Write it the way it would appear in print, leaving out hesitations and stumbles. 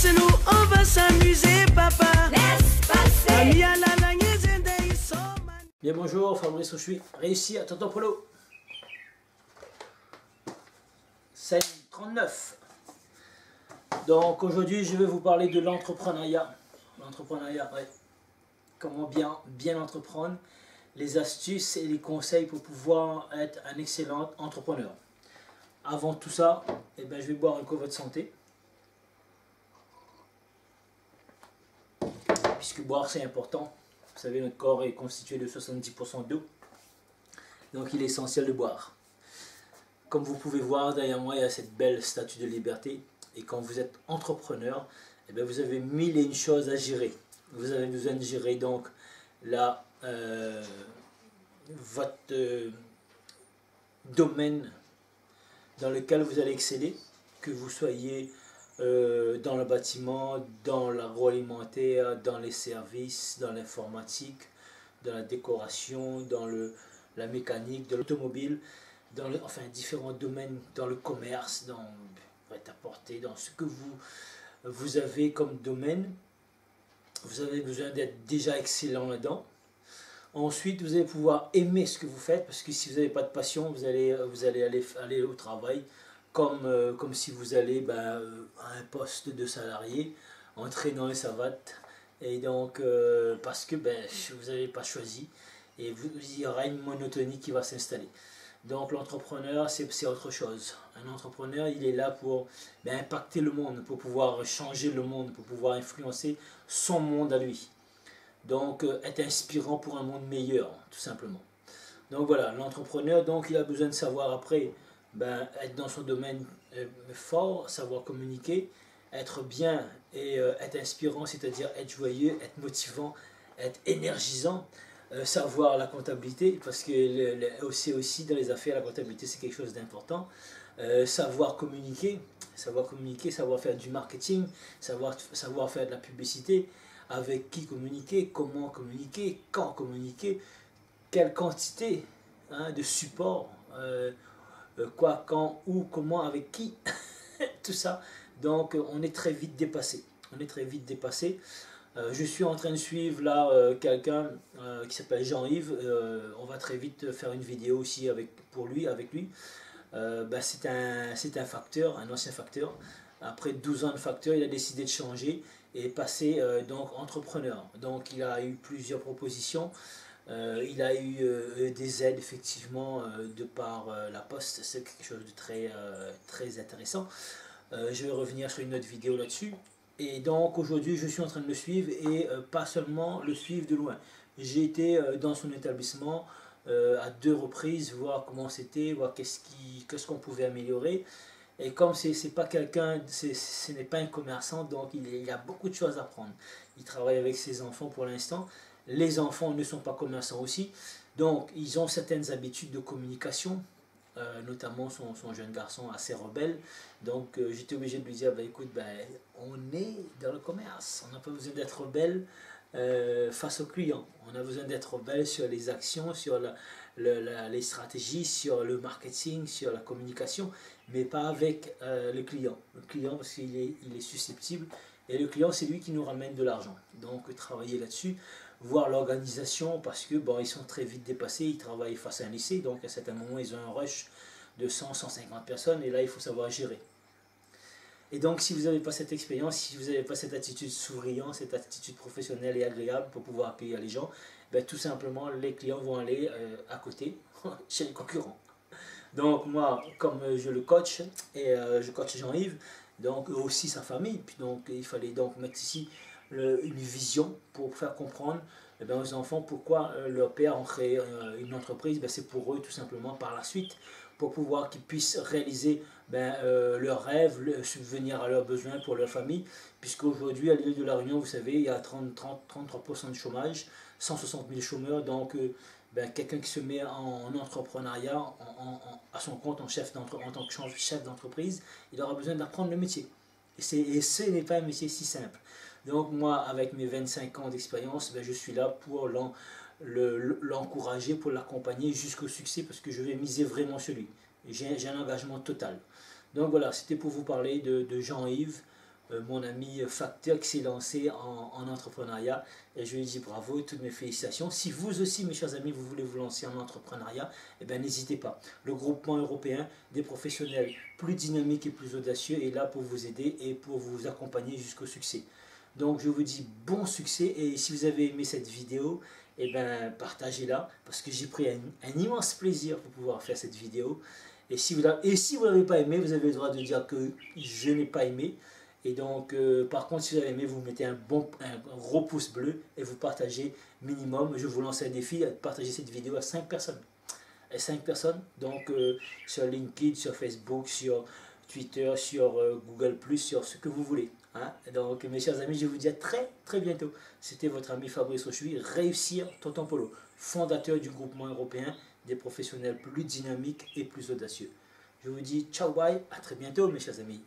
Laisse-nous, on va s'amuser, papa. Laisse passer. Ami à la langue, ils sont Bien bonjour, Fabrice Rochuy, réussi à Tonton Polo. Scène 39. Donc aujourd'hui je vais vous parler de l'entrepreneuriat. L'entrepreneuriat, ouais. Comment bien entreprendre, les astuces et les conseils pour pouvoir être un excellent entrepreneur. Avant tout ça, je vais boire un coup votre santé. Puisque boire c'est important. Vous savez, notre corps est constitué de 70% d'eau. Donc il est essentiel de boire. Comme vous pouvez voir derrière moi, il y a cette belle statue de liberté. Et quand vous êtes entrepreneur, vous avez mille et une choses à gérer. Vous avez besoin de gérer donc votre domaine dans lequel vous allez exceller, que vous soyez dans le bâtiment, dans l'agroalimentaire, dans les services, dans l'informatique, dans la décoration, dans la mécanique, dans l'automobile, enfin différents domaines, dans le commerce, dans prêt-à-porter, dans ce que vous avez comme domaine. Vous avez besoin d'être déjà excellent là-dedans. Ensuite, vous allez pouvoir aimer ce que vous faites, parce que si vous n'avez pas de passion, vous allez aller au travail comme si vous allez à un poste de salarié, entrer dans les savates, et donc parce que vous n'avez pas choisi, et il y aura une monotonie qui va s'installer. Donc l'entrepreneur, c'est autre chose. Un entrepreneur, il est là pour impacter le monde, pour pouvoir changer le monde, pour pouvoir influencer son monde à lui. Donc être inspirant pour un monde meilleur, tout simplement. Donc voilà, l'entrepreneur, donc il a besoin de savoir après, être dans son domaine fort, savoir communiquer, être bien et être inspirant, c'est-à-dire être joyeux, être motivant, être énergisant. Savoir la comptabilité, parce que c'est aussi dans les affaires, la comptabilité c'est quelque chose d'important. Savoir communiquer, savoir faire du marketing, savoir faire de la publicité, avec qui communiquer, comment communiquer, quand communiquer, quelle quantité de support, quoi, quand, où, comment, avec qui, tout ça. Donc on est très vite dépassé. Je suis en train de suivre là quelqu'un qui s'appelle Jean-Yves. On va très vite faire une vidéo aussi avec lui. C'est un facteur, un ancien facteur. Après 12 ans de facteur, il a décidé de changer et passer donc entrepreneur. Donc il a eu plusieurs propositions. Il a eu des aides effectivement de par la poste. C'est quelque chose de très intéressant. Je vais revenir sur une autre vidéo là-dessus. Et donc aujourd'hui je suis en train de le suivre, et pas seulement le suivre de loin. J'ai été dans son établissement à 2 reprises, voir comment c'était, voir qu'est-ce qu'on pouvait améliorer. Et comme c'est pas quelqu'un, ce n'est pas un commerçant, donc il y a beaucoup de choses à apprendre. Il travaille avec ses enfants pour l'instant. Les enfants ne sont pas commerçants aussi, donc ils ont certaines habitudes de communication. Notamment son jeune garçon assez rebelle. Donc j'étais obligé de lui dire, écoute, on est dans le commerce, on n'a pas besoin d'être rebelle face aux clients, on a besoin d'être rebelle sur les actions, sur les stratégies, sur le marketing, sur la communication, mais pas avec le client. Le client, parce qu'il est susceptible, et le client c'est lui qui nous ramène de l'argent. Donc travailler là-dessus, voir l'organisation, parce que ils sont très vite dépassés, ils travaillent face à un lycée, donc à certains moments ils ont un rush de 100-150 personnes, et là il faut savoir gérer. Et donc si vous n'avez pas cette expérience, si vous n'avez pas cette attitude souriante, cette attitude professionnelle et agréable pour pouvoir accueillir les gens, tout simplement les clients vont aller à côté, chez les concurrents. Donc moi, comme je le coach, et je coach Jean-Yves, donc aussi sa famille, puis donc il fallait donc mettre ici une vision pour faire comprendre aux enfants pourquoi leur père a créé une entreprise. C'est pour eux tout simplement par la suite, pour pouvoir qu'ils puissent réaliser leurs rêves, subvenir à leurs besoins pour leur famille, puisqu'aujourd'hui à l'île de la Réunion, vous savez, il y a 33% de chômage, 160 000 chômeurs. Donc quelqu'un qui se met en entrepreneuriat, à son compte en tant que chef d'entreprise, il aura besoin d'apprendre le métier. Et ce n'est pas un métier si simple. Donc moi, avec mes 25 ans d'expérience, je suis là pour l'encourager, pour l'accompagner jusqu'au succès, parce que je vais miser vraiment sur lui. J'ai un engagement total. Donc voilà, c'était pour vous parler de Jean-Yves, mon ami Facteur qui s'est lancé en entrepreneuriat. Et je lui dis bravo et toutes mes félicitations. Si vous aussi, mes chers amis, vous voulez vous lancer en entrepreneuriat, eh bien n'hésitez pas. Le groupement européen des professionnels plus dynamiques et plus audacieux est là pour vous aider et pour vous accompagner jusqu'au succès. Donc je vous dis bon succès, et si vous avez aimé cette vidéo, eh ben, partagez-la, parce que j'ai pris un immense plaisir pour pouvoir faire cette vidéo. Et si vous ne l'avez pas aimé, vous avez le droit de dire que je n'ai pas aimé. Et donc, par contre, si vous avez aimé, vous mettez un gros pouce bleu et vous partagez minimum. Je vous lance un défi de partager cette vidéo à 5 personnes. Et 5 personnes, donc sur LinkedIn, sur Facebook, sur Twitter, sur Google+, sur ce que vous voulez. Hein. Donc, mes chers amis, je vous dis à très très bientôt. C'était votre ami Fabrice Rochoui, Réussir Tonton Polo, fondateur du groupement européen des professionnels plus dynamiques et plus audacieux. Je vous dis ciao, bye, à très bientôt, mes chers amis.